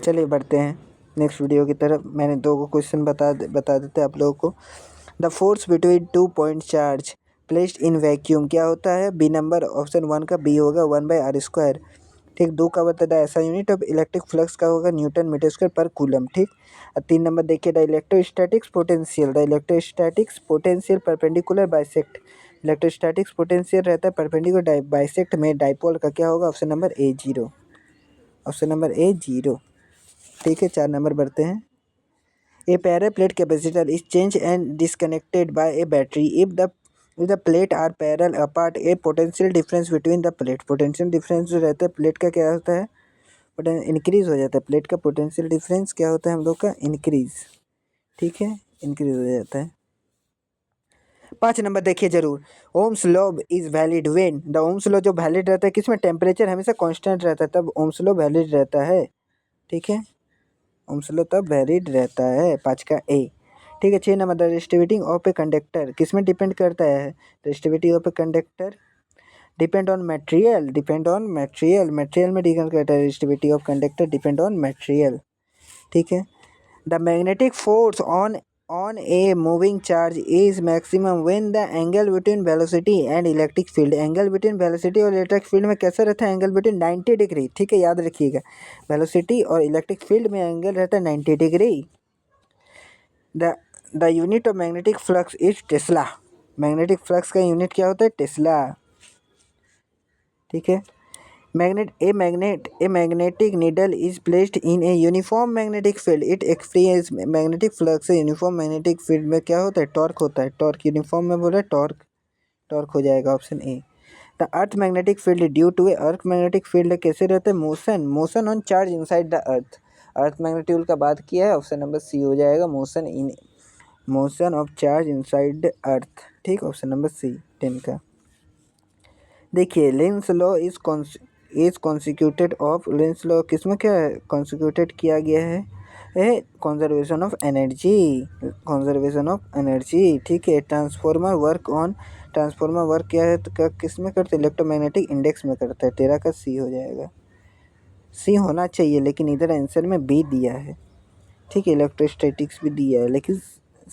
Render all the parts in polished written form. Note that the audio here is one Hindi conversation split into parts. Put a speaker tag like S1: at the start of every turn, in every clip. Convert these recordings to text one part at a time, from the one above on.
S1: चलिए बढ़ते हैं नेक्स्ट वीडियो की तरफ। मैंने 2 क्वेश्चन बता देते आप लोगों को। The force between 2 point charge placed in vacuum क्या होता है? बी नंबर ऑप्शन 1 का बी होगा 1/r²। ठीक। 2 का बता ऐसा यूनिट ऑफ इलेक्ट्रिक फ्लक्स का होगा न्यूटन मीटर स्क्वायर पर कूलम। ठीक। 3 नंबर देखिए the electrostatics potential perpendicular bisect. Electrostatics potential रहता है परपेंडिकुलर बाइसेक्ट में डाइपोल का क्या होगा? Option number a 0। Option number a 0। ठीक है। 4 नंबर बढ़ते हैं। A parallel plate capacitor is change and disconnected by a battery if the plate are parallel apart a potential difference between the plate. Potential difference जो रहता है प्लेट का क्या होता है? इंक्रीज हो जाता है। प्लेट का पोटेंशियल डिफरेंस क्या होता है हम लोग का? इंक्रीज। ठीक है, इंक्रीज हो जाता है। 5 नंबर देखिए जरूर। Ohm's law is valid when the Ohm's law जो वैलिड रहता है किसमें? टेम्परेचर हमेशा कांस्टेंट रहता है तब ओम्स लॉ वैलिड रहता है। ठीक है, ओम्स लॉ तब वैलिड रहता है। 5 का ए। ठीक है। 6 number the resistivity of a conductor किसमें डिपेंड करता है? Resistivity of a conductor depend on material material में डिपेंड करता है। Resistivity of conductor depend on material. ठीक है। The magnetic force on a moving charge is maximum when the angle between velocity and electric field. Angle between velocity और इलेक्ट्रिक फील्ड में कैसा रहता है? Angle between 90 degree. ठीक है, याद रखिएगा। वेलोसिटी और इलेक्ट्रिक फील्ड में एंगल रहता है 90 degree. The unit of magnetic flux is Tesla. Magnetic flux का यूनिट क्या होता है? टेस्ला। ठीक है। Magnetic needle is placed in a uniform magnetic field it experience. Magnetic flux से यूनिफॉर्म मैग्नेटिक फील्ड में क्या होता है? टॉर्क होता है। टॉर्क यूनिफॉर्म में बोल रहे टॉर्क हो जाएगा option a. The earth magnetic field due to a earth magnetic field कैसे रहते हैं? Motion on charge inside the earth magnetic field का बात किया है। ऑप्शन नंबर सी हो जाएगा motion of charge inside the earth. ठीक, ऑप्शन नंबर सी 10 का। देखिए Lenz law is consequence of. Lenz law किसमें क्या है? कॉन्सिक्यूटेड किया गया है कंजर्वेशन ऑफ एनर्जी। ठीक है। ट्रांसफॉर्मर वर्क क्या है तो किस में करते हैं? इलेक्ट्रोमैग्नेटिक इंडेक्स में करता है। 13 का सी हो जाएगा। सी होना चाहिए लेकिन इधर आंसर में बी दिया है। ठीक है। इलेक्ट्रोस्टैटिक्स भी दिया है लेकिन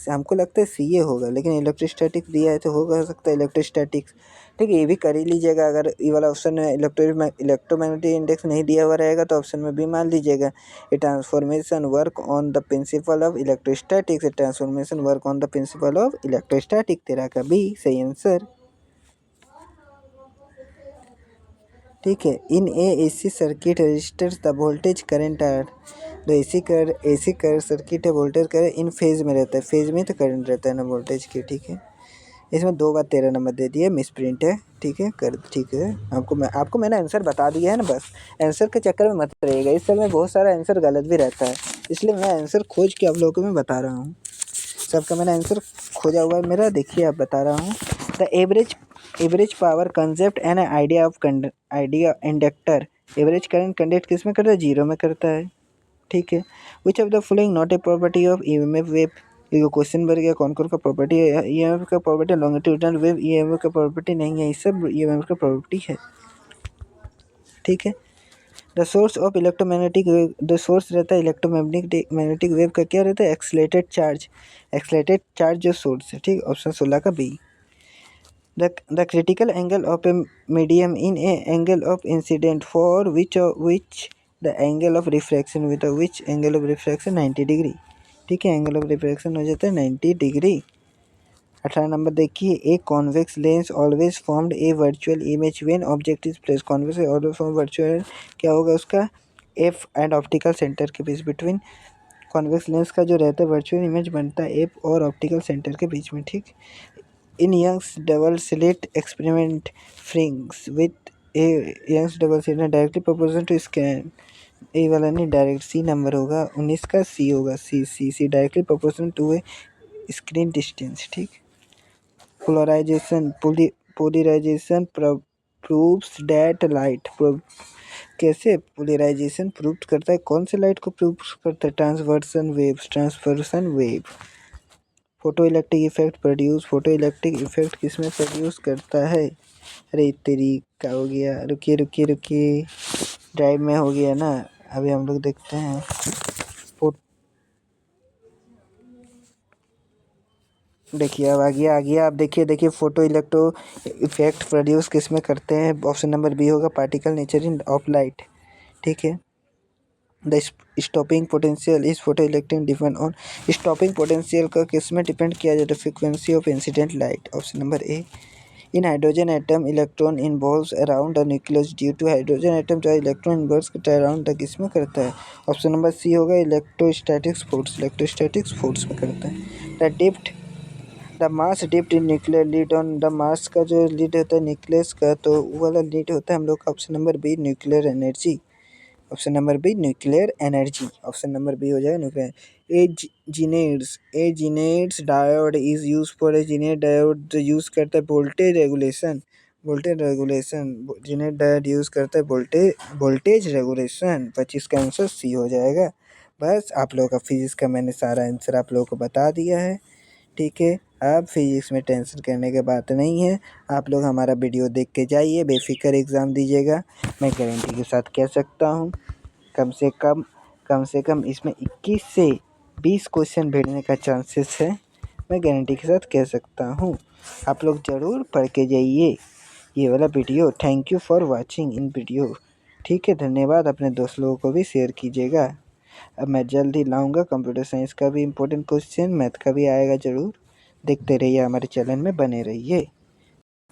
S1: हमको लगता है सी ये होगा, लेकिन इलेक्ट्रोस्टैटिक्स दिया है तो हो सकता है इलेक्ट्रोस्टैटिक्स। ठीक है, ये भी कर ही लीजिएगा। अगर ये वाला ऑप्शन में इलेक्ट्रोमैग्नेटिक इंडेक्स नहीं दिया हुआ रहेगा तो ऑप्शन में भी मान लीजिएगा। A transformation work on the principle of electrostatics. Transformation work on the principle of electrostatic. 13 का बी सही आंसर। ठीक है। In a AC circuit resistors the voltage current are. तो एसी कर सर्किट है, वोल्टेज कर इन फेज में रहता है। फेज में तो करंट रहता है ना वोल्टेज के। ठीक है। इसमें 2 बार 13 नंबर दे दिए, मिस प्रिंट है। ठीक है ठीक है। आपको मैंने आंसर बता दिया है ना, बस आंसर के चक्कर में मत रहिएगा। इस समय बहुत सारा आंसर गलत भी रहता है, इसलिए मैं आंसर खोज के आप लोगों को मैं बता रहा हूँ। सबका मैंने आंसर खोजा हुआ है मेरा, देखिए आप बता रहा हूँ। The average power concept and idea inductor. Average current conduct किस में करता है? 0 में करता है। ठीक है। Which of the following not a property of EMF wave. ये क्वेश्चन भर गया कौन का प्रॉपर्टी है? ईएमएफ का प्रॉपर्टी लॉन्गिट्यूडनल वेव ईएमएफ का प्रॉपर्टी नहीं है, ये सब ईएमएफ का प्रॉपर्टी है। ठीक है। The source of electromagnetic wave. The source रहता है इलेक्ट्रोमैग्नेटिक वेव का क्या रहता है? एक्सलेटेड चार्ज जो सोर्स है। ठीक, ऑप्शन 16 का B. The critical angle of a medium in a angle of incident for which the angle of refraction with which angle of refraction 90 degree. ठीक है, एंगल ऑफ रिफ्रैक्शन हो जाता है 90 डिग्री। 18 नंबर देखिए। A convex lens always formed A virtual image when object is place. Convex always form virtual क्या होगा उसका? एफ एंड ऑप्टिकल सेंटर के बीच बिटवीन। कॉन्वेक्स लेंस का जो रहता है वर्चुअल इमेज बनता है एफ और ऑप्टिकल सेंटर के बीच में। ठीक। In Young's double slit experiment fringes with a Young's double slit directly proportional to scan. A वाला नहीं, डायरेक्ट सी नंबर होगा 19 का सी होगा। C directly proportional to a screen distance. ठीक। Polarisation proves that light. कैसे पोलराइजेशन प्रूव करता है? कौन से लाइट को प्रूव करता है? Transverse wave. Photo electric effect किस में प्रोड्यूस करता है? अरे तेरी का हो गया, रुकिए ड्राइव में हो गया ना, अभी हम लोग देखते हैं देखिए अब आ गया। आप देखिए फोटो इलेक्ट्रो इफेक्ट प्रोड्यूस किस में करते हैं? ऑप्शन नंबर बी होगा, particle nature in of light. ठीक है। The stopping potential is photo electric depend on. Stopping potential का किस में डिपेंड किया जाता है? Frequency of incident light. Option number A. In hydrogen atom electron involves around the nucleus due to hydrogen atom जो इलेक्ट्रॉन इन्वॉल्व्स अराउंड द किस में करता है? ऑप्शन नंबर सी होगा, इलेक्ट्रोस्टैटिक्स फोर्स। इलेक्ट्रोस्टैटिक्स फोर्स में करता है। The defect the mass defect in nuclear lead on. The mass का जो लीड होता है न्यूक्लियस का, तो वो वाला लीड होता है हम लोग का option number b, nuclear energy. Option number b, nuclear energy. Option number b हो जाएगा nuclear. A Zener diode is use for. A Zener diode use करता है voltage regulation. Zener diode use करता है वोल्टेज रेगुलेशन। 25 का आंसर सी हो जाएगा। बस आप लोगों का फिजिक्स का मैंने सारा आंसर आप लोगों को बता दिया है। ठीक है। अब फिजिक्स में टेंशन करने की बात नहीं है। आप लोग हमारा वीडियो देख के जाइए, बेफिक्र एग्ज़ाम दीजिएगा। मैं गारंटी के साथ कह सकता हूँ कम से कम इसमें 21 से 20 क्वेश्चन भेजने का चांसेस है। मैं गारंटी के साथ कह सकता हूँ। आप लोग ज़रूर पढ़ के जाइए ये वाला video. Thank you for watching in video. ठीक है, धन्यवाद। अपने दोस्त लोगों को भी शेयर कीजिएगा। अब मैं जल्द ही लाऊंगा कंप्यूटर साइंस का भी इम्पोर्टेंट क्वेश्चन, मैथ का भी आएगा ज़रूर। देखते रहिए, हमारे चैनल में बने रहिए।